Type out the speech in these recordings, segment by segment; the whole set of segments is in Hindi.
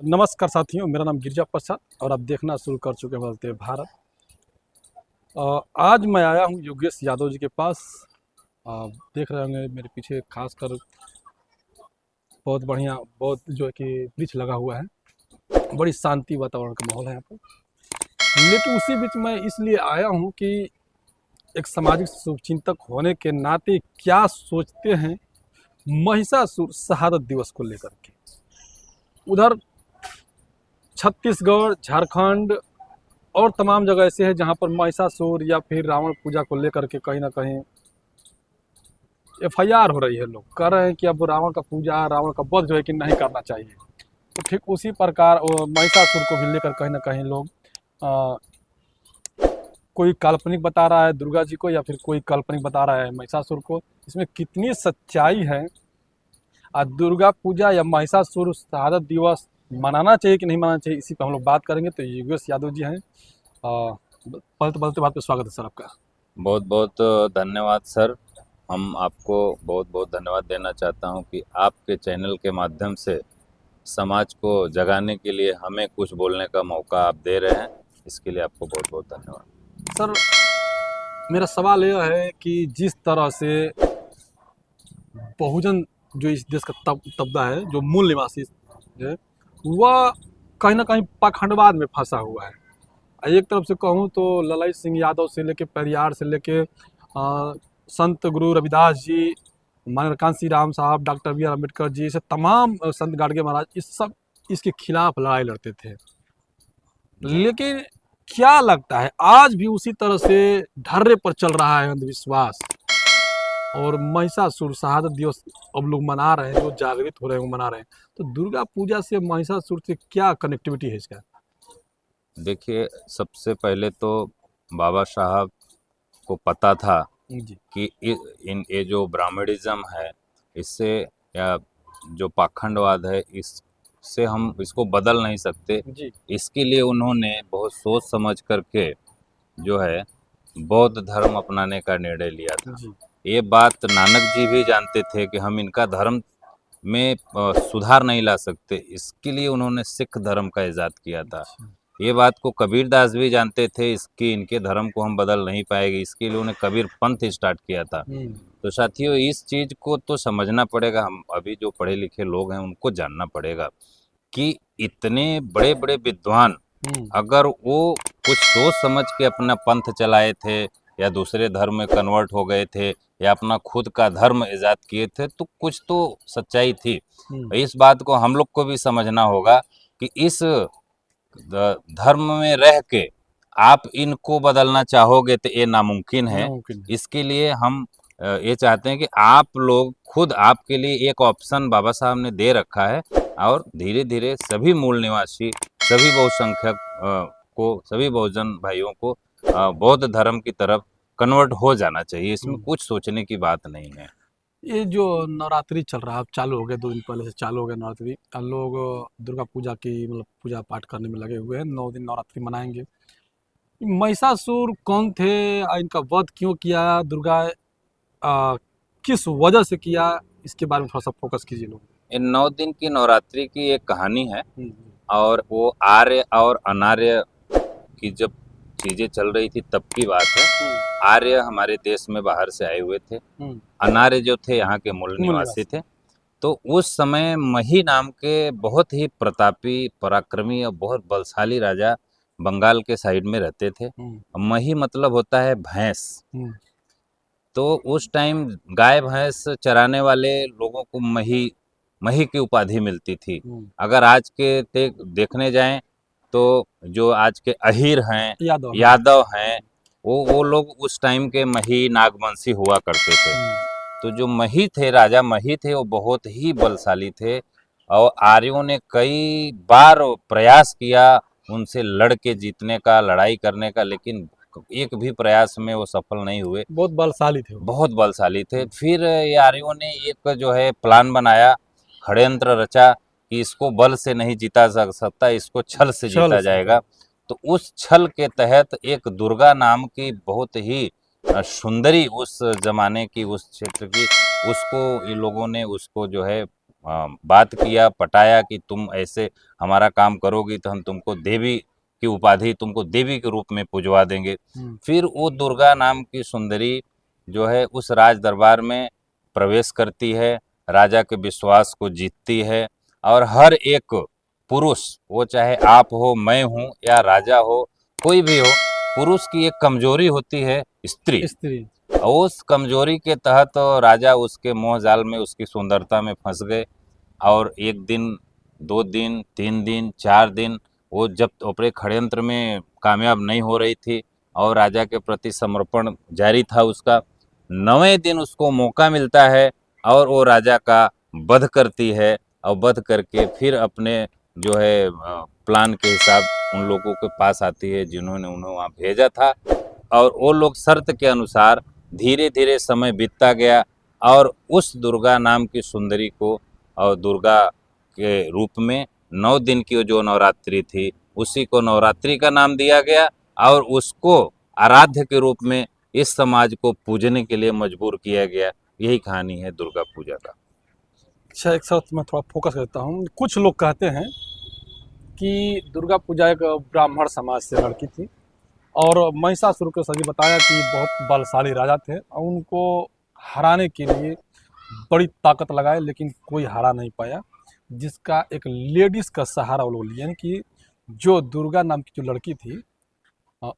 नमस्कार साथियों, मेरा नाम गिरिजा प्रसाद और आप देखना शुरू कर चुके हैं बदलते भारत। आज मैं आया हूं योगेश यादव जी के पास। आप देख रहे होंगे मेरे पीछे खासकर बहुत बढ़िया, बहुत जो है कि वृक्ष लगा हुआ है। बड़ी शांति वातावरण का माहौल है यहाँ पर। लेकिन उसी बीच मैं इसलिए आया हूँ कि एक सामाजिक शुभचिंतक होने के नाते क्या सोचते हैं महिषासुर शहादत दिवस को लेकर के। उधर छत्तीसगढ़, झारखंड और तमाम जगह ऐसे हैं जहां पर महिषासुर या फिर रावण पूजा को लेकर के कहीं ना कहीं एफआईआर हो रही है। लोग कह रहे हैं कि अब रावण का पूजा, रावण का वध जो है कि नहीं करना चाहिए। तो ठीक उसी प्रकार महिषासुर को भी लेकर कहीं ना कहीं लोग आ, कोई काल्पनिक बता रहा है दुर्गा जी को, या फिर कोई काल्पनिक बता रहा है महिषासुर को। इसमें कितनी सच्चाई है? दुर्गा पूजा या महिषासुर शहादत दिवस मनाना चाहिए कि नहीं मनाना चाहिए, इसी पर हम लोग बात करेंगे। तो योगेश यादव जी हैं। पलते बात पे स्वागत है सर आपका। बहुत बहुत धन्यवाद सर। हम आपको बहुत बहुत धन्यवाद देना चाहता हूं कि आपके चैनल के माध्यम से समाज को जगाने के लिए हमें कुछ बोलने का मौका आप दे रहे हैं। इसके लिए आपको बहुत बहुत धन्यवाद सर, मेरा सवाल यह है कि जिस तरह से बहुजन जो इस देश का तबका है, जो मूल निवासी है, वह कहीं ना कहीं पाखंडवाद में फंसा हुआ है। एक तरफ से कहूँ तो ललाई सिंह यादव से लेके पेरियार से लेके संत गुरु रविदास जी, माननीय कांसी राम साहब, doctor B are Ambedkar ji, ऐसे तमाम संत गाडगे महाराज, इस सब इसके खिलाफ लड़ाई लड़ते थे। लेकिन क्या लगता है आज भी उसी तरह से ढर्रे पर चल रहा है अंधविश्वास। और महिषासुर शहादत दिवस अब लोग मना रहे हैं, जो जागृत हो रहे हैं वो मना रहे हैं। तो दुर्गा पूजा से महिषासुर से क्या कनेक्टिविटी है इसका? देखिए, सबसे पहले तो बाबा साहब को पता था जी कि ये जो ब्राह्मणिज्म है, इससे या जो पाखंडवाद है, इससे हम इसको बदल नहीं सकते। जी इसके लिए उन्होंने बहुत सोच समझ करके जो है बौद्ध धर्म अपनाने का निर्णय लिया था। जी ये बात नानक जी भी जानते थे कि हम इनका धर्म में सुधार नहीं ला सकते। इसके लिए उन्होंने सिख धर्म का इजाद किया था। ये बात को कबीरदास भी जानते थे, इसकी इनके धर्म को हम बदल नहीं पाएंगे। इसके लिए उन्हें कबीर पंथ स्टार्ट किया था। तो साथियों, इस चीज़ को तो समझना पड़ेगा। हम अभी जो पढ़े लिखे लोग हैं उनको जानना पड़ेगा कि इतने बड़े बड़े विद्वान अगर वो कुछ सोच समझ के अपना पंथ चलाए थे या दूसरे धर्म में कन्वर्ट हो गए थे या अपना खुद का धर्म ईजाद किए थे, तो कुछ तो सच्चाई थी। इस बात को हम लोग को भी समझना होगा कि इस धर्म में रह के आप इनको बदलना चाहोगे तो ये नामुमकिन है। इसके लिए हम ये चाहते हैं कि आप लोग खुद, आपके लिए एक ऑप्शन बाबा साहब ने दे रखा है और धीरे धीरे सभी मूल निवासी, सभी बहुसंख्यक को, सभी बहुजन भाइयों को बौद्ध धर्म की तरफ कन्वर्ट हो जाना चाहिए। इसमें कुछ सोचने की बात नहीं है। ये जो नवरात्रि चल रहा है, अब चालू हो गया, 2 दिन पहले से चालू हो गया नवरात्रि। लोग दुर्गा पूजा की मतलब पूजा पाठ करने में लगे हुए हैं। 9 दिन नवरात्रि मनाएंगे। महिषासुर कौन थे? इनका वध क्यों किया? दुर्गा किस वजह से किया? इसके बारे में थोड़ा सा फोकस कीजिए लोग। इन 9 दिन की नवरात्रि की एक कहानी है। और वो आर्य और अनार्य की जब चीजें चल रही थी तब की बात है। आर्य हमारे देश में बाहर से आए हुए थे, अनार्य जो थे यहाँ के मूल निवासी थे। तो उस समय मही नाम के बहुत ही प्रतापी, पराक्रमी और बहुत बलशाली राजा बंगाल के साइड में रहते थे। मही मतलब होता है भैंस। तो उस टाइम गाय भैंस चराने वाले लोगों को मही मही की उपाधि मिलती थी। अगर आज के देखने जाएं तो जो आज के अहीर हैं, यादव हैं, वो लोग उस टाइम के मही नागवंशी हुआ करते थे। तो जो मही थे, राजा मही थे, वो बहुत ही बलशाली थे और आर्यों ने कई बार प्रयास किया उनसे लड़ के जीतने का, लड़ाई करने का, लेकिन एक भी प्रयास में वो सफल नहीं हुए। बहुत बलशाली थे, बहुत बलशाली थे। फिर ये आर्यों ने एक जो है प्लान बनाया, षड्यंत्र रचा कि इसको बल से नहीं जीता जा सकता, इसको छल से जीता जाएगा। तो उस छल के तहत एक दुर्गा नाम की बहुत ही सुंदरी, उस जमाने की, उस क्षेत्र की, उसको ये लोगों ने उसको जो है बात किया, पटाया कि तुम ऐसे हमारा काम करोगी तो हम तुमको देवी की उपाधि, तुमको देवी के रूप में पुजवा देंगे। फिर वो दुर्गा नाम की सुंदरी जो है उस राज दरबार में प्रवेश करती है, राजा के विश्वास को जीतती है, और हर एक पुरुष, वो चाहे आप हो, मैं हूँ या राजा हो, कोई भी हो, पुरुष की एक कमजोरी होती है स्त्री। स्त्री। और उस कमजोरी के तहत राजा उसके मोह जाल में, उसकी सुंदरता में फंस गए। और एक दिन, 2 दिन, 3 दिन, 4 दिन, वो जब अपने षड्यंत्र में कामयाब नहीं हो रही थी और राजा के प्रति समर्पण जारी था उसका, 9वें दिन उसको मौका मिलता है और वो राजा का वध करती है, और वध करके फिर अपने जो है प्लान के हिसाब उन लोगों के पास आती है जिन्होंने उन्हें वहाँ भेजा था। और वो लोग शर्त के अनुसार धीरे धीरे समय बीतता गया, और उस दुर्गा नाम की सुंदरी को और दुर्गा के रूप में 9 दिन की जो नवरात्रि थी उसी को नवरात्रि का नाम दिया गया, और उसको आराध्य के रूप में इस समाज को पूजने के लिए मजबूर किया गया। यही कहानी है दुर्गा पूजा का। अच्छा, एक साथ मैं थोड़ा फोकस करता हूँ। कुछ लोग कहते हैं कि दुर्गा पूजा एक ब्राह्मण समाज से लड़की थी, और महिषासुर को सही बताया कि बहुत बलशाली राजा थे, और उनको हराने के लिए बड़ी ताकत लगाए लेकिन कोई हरा नहीं पाया, जिसका एक लेडीज़ का सहारा वो लोग लिए, यानी कि जो दुर्गा नाम की जो लड़की थी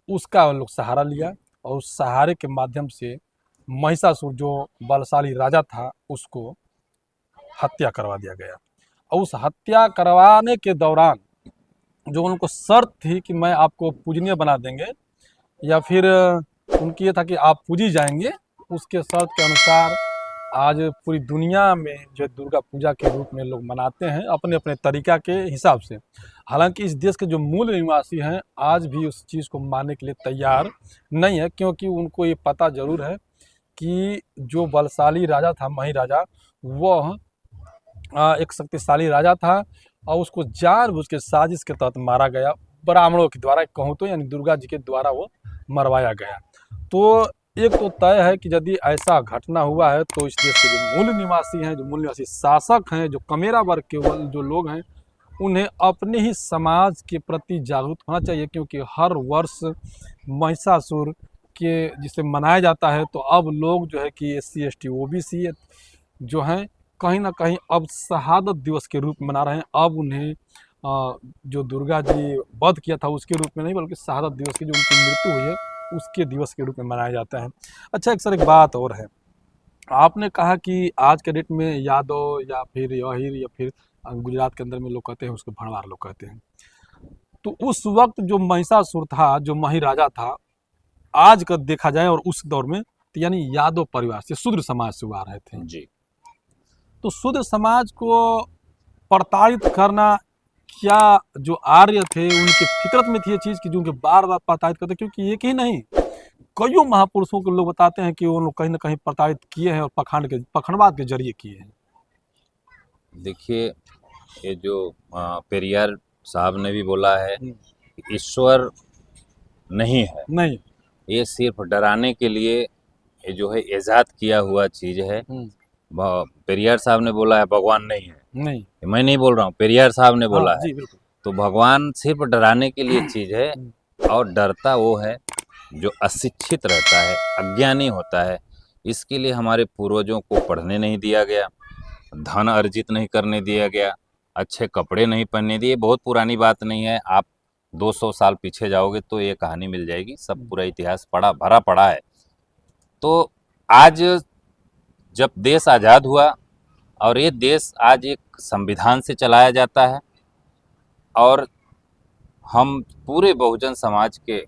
उसका वो लोग सहारा लिया, और उस सहारे के माध्यम से महिषासुर जो बलशाली राजा था उसको हत्या करवा दिया गया। और उस हत्या करवाने के दौरान जो उनको शर्त थी कि मैं आपको पूजनीय बना देंगे, या फिर उनकी ये था कि आप पूजी जाएंगे, उसके शर्त के अनुसार आज पूरी दुनिया में जो दुर्गा पूजा के रूप में लोग मनाते हैं अपने अपने तरीका के हिसाब से। हालांकि इस देश के जो मूल निवासी हैं आज भी उस चीज़ को मानने के लिए तैयार नहीं है, क्योंकि उनको ये पता ज़रूर है कि जो बलशाली राजा था मही राजा, वह एक शक्तिशाली राजा था, और उसको जानबूझ के साजिश के तहत मारा गया, ब्राह्मणों के द्वारा कहूँ तो, यानी दुर्गा जी के द्वारा वो मरवाया गया। तो एक तो तय है कि यदि ऐसा घटना हुआ है तो इस देश के जो मूल निवासी हैं, जो मूल निवासी शासक हैं, जो कमेरा वर्ग के जो लोग हैं, उन्हें अपने ही समाज के प्रति जागरूक होना चाहिए, क्योंकि हर वर्ष महिषासुर के जिसे मनाया जाता है, तो अब लोग जो है कि SC ST OBC जो हैं कहीं ना कहीं अब शहादत दिवस के रूप में मना रहे हैं। अब उन्हें जो दुर्गा जी वध किया था उसके रूप में नहीं, बल्कि शहादत दिवस की जो उनकी मृत्यु हुई है उसके दिवस के रूप में मनाया जाता है। अच्छा, एक बात और है, आपने कहा कि आज के डेट में यादव या फिर अहीर या फिर गुजरात के अंदर में लोग कहते हैं उसको भड़वार लोग कहते हैं, तो उस वक्त जो महिषासुर था, जो मही राजा था, आज का देखा जाए और उस दौर में, तो यानी यादव परिवार से, शूद्र समाज से वो आ रहे थे जी। तो शूद्र समाज को प्रताड़ित करना, क्या जो आर्य थे उनकी फितरत में थी ये चीज़ कि जो उनके बार बार प्रताड़ित करते, क्योंकि एक ही नहीं कईयों महापुरुषों को लोग बताते हैं कि वो लोग कहीं ना कहीं प्रताड़ित किए हैं और पखंडवाद के जरिए किए हैं। देखिए, ये जो पेरियार साहब ने भी बोला है कि ईश्वर नहीं है, नहीं। ये सिर्फ डराने के लिए ये जो है ईजाद किया हुआ चीज है। पेरियार साहब ने बोला है भगवान नहीं है, नहीं, मैं नहीं बोल रहा हूँ, पेरियार साहब ने बोला हाँ, है। जी बिल्कुल। तो भगवान सिर्फ डराने के लिए चीज है, और डरता वो है जो अशिक्षित रहता है, अज्ञानी होता है। इसके लिए हमारे पूर्वजों को पढ़ने नहीं दिया गया, धन अर्जित नहीं करने दिया गया, अच्छे कपड़े नहीं पहनने दिए। बहुत पुरानी बात नहीं है, आप 200 साल पीछे जाओगे तो ये कहानी मिल जाएगी, सब पूरा इतिहास भरा पड़ा है। तो आज जब देश आज़ाद हुआ और ये देश आज एक संविधान से चलाया जाता है, और हम पूरे बहुजन समाज के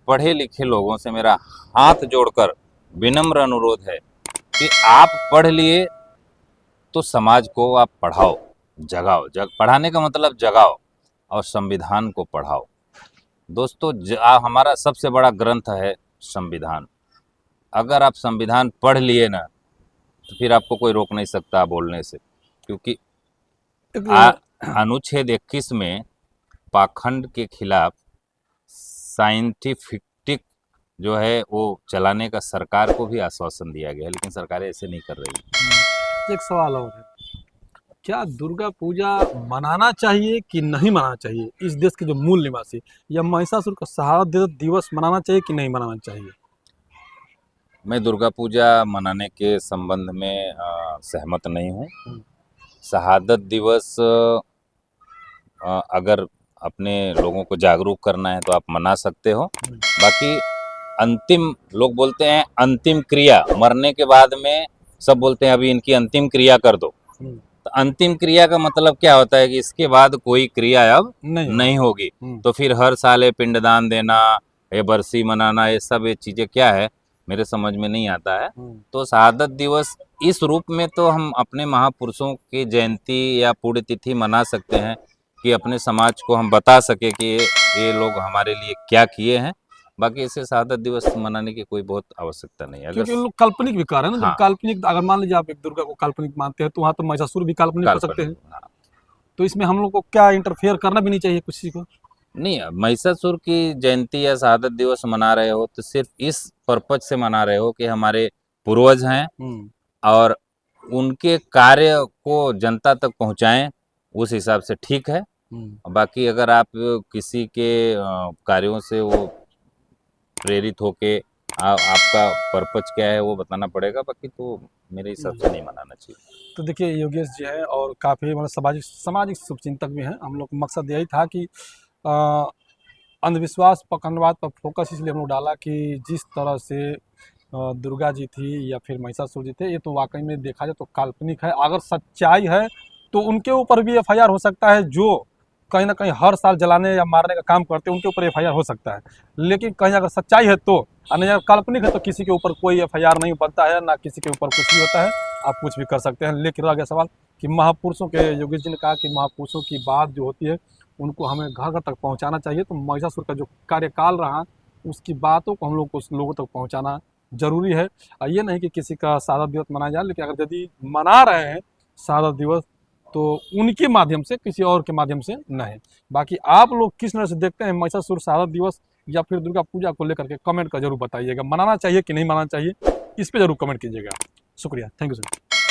पढ़े लिखे लोगों से मेरा हाथ जोड़कर विनम्र अनुरोध है कि आप पढ़ लिए तो समाज को आप पढ़ाओ, जगाओ। पढ़ाने का मतलब जगाओ, और संविधान को पढ़ाओ। दोस्तों, हमारा सबसे बड़ा ग्रंथ है संविधान। अगर आप संविधान पढ़ लिए ना तो फिर आपको कोई रोक नहीं सकता बोलने से, क्योंकि अनुच्छेद 21 में पाखंड के खिलाफ साइंटिफिक जो है वो चलाने का सरकार को भी आश्वासन दिया गया है, लेकिन सरकारें ऐसे नहीं कर रही। एक सवाल और है, क्या दुर्गा पूजा मनाना चाहिए कि नहीं मनाना चाहिए? इस देश के जो मूल निवासी, या महिषासुर का शहादत दिवस मनाना चाहिए कि नहीं मनाना चाहिए? मैं दुर्गा पूजा मनाने के संबंध में सहमत नहीं हूँ। हम्म, शहादत दिवस अगर अपने लोगों को जागरूक करना है तो आप मना सकते हो। हम्म, बाकी अंतिम, लोग बोलते हैं अंतिम क्रिया, मरने के बाद में सब बोलते हैं अभी इनकी अंतिम क्रिया कर दो। हम्म, तो अंतिम क्रिया का मतलब क्या होता है कि इसके बाद कोई क्रिया अब नहीं होगा। नहीं होगी। हम्म, तो फिर हर साल ये पिंडदान देना, ये बरसी मनाना, ये सब ये चीज़ें क्या है, मेरे समझ में नहीं आता है। हम्म, तो शहादत दिवस इस रूप में तो हम अपने महापुरुषों की जयंती या पुण्यतिथि मना सकते हैं कि अपने समाज को हम बता सके कि ये लोग हमारे लिए क्या किए हैं। बाकी इसे शहादत दिवस मनाने की कोई बहुत आवश्यकता नहीं है। अगर क्योंकि उन लोग काल्पनिक विकार है ना, जब हाँ, काल्पनिक, अगर मान लीजिए आप एक दुर्गा को काल्पनिक मानते हैं तो वहाँ तो महिषासुर भी काल्पनिक हो सकते हैं। काल्पनिक, हाँ। तो इसमें हम लोग को क्या इंटरफेयर करना भी नहीं चाहिए किसी को। नहीं, महिषासुर की जयंती या शहादत दिवस मना रहे हो तो सिर्फ इस पर्पज से मना रहे हो कि हमारे पूर्वज हैं हम्म, और उनके कार्य को जनता तक पहुंचाएं, उस हिसाब से ठीक है। बाकी अगर आप किसी के कार्यों से वो प्रेरित होके आपका पर्पज क्या है वो बताना पड़ेगा। बाकी तो मेरे हिसाब से नहीं मनाना चाहिए। तो देखिए योगेश जी हैं और काफ़ी मतलब सामाजिक सामाजिक शुभचिंतक भी हैं। हम लोग का मकसद यही था कि अ, अंधविश्वास पखंडवाद पर फोकस इसलिए हम लोग डाला कि जिस तरह से दुर्गा जी थी या फिर महिषासुर जी थे, ये तो वाकई में देखा जाए तो काल्पनिक है। अगर सच्चाई है तो उनके ऊपर भी एफआईआर हो सकता है, जो कहीं ना कहीं हर साल जलाने या मारने का काम करते हैं उनके ऊपर एफआईआर हो सकता है। लेकिन कहीं अगर सच्चाई है तो, और नहीं अगर काल्पनिक है तो किसी के ऊपर कोई एफआईआर नहीं बनता है, ना किसी के ऊपर कुछ भी होता है। आप कुछ भी कर सकते हैं। लेकिन रह गया सवाल कि महापुरुषों के, योगेश जी ने कहा कि महापुरुषों की बात जो होती है उनको हमें घर घर तक पहुंचाना चाहिए। तो महिषासुर का जो कार्यकाल रहा उसकी बातों को हम लोग को लोगों तक पहुंचाना जरूरी है। ये नहीं कि किसी का शहादत दिवस मनाया जाए, लेकिन अगर यदि मना रहे हैं शहादत दिवस तो उनके माध्यम से, किसी और के माध्यम से नहीं। बाकी आप लोग किस तरह से देखते हैं महिषासुर शहादत दिवस या फिर दुर्गा पूजा को लेकर के कमेंट कर जरूर बताइएगा। मनाना चाहिए कि नहीं मनाना चाहिए, इस पर जरूर कमेंट कीजिएगा। शुक्रिया, थैंक यू सर।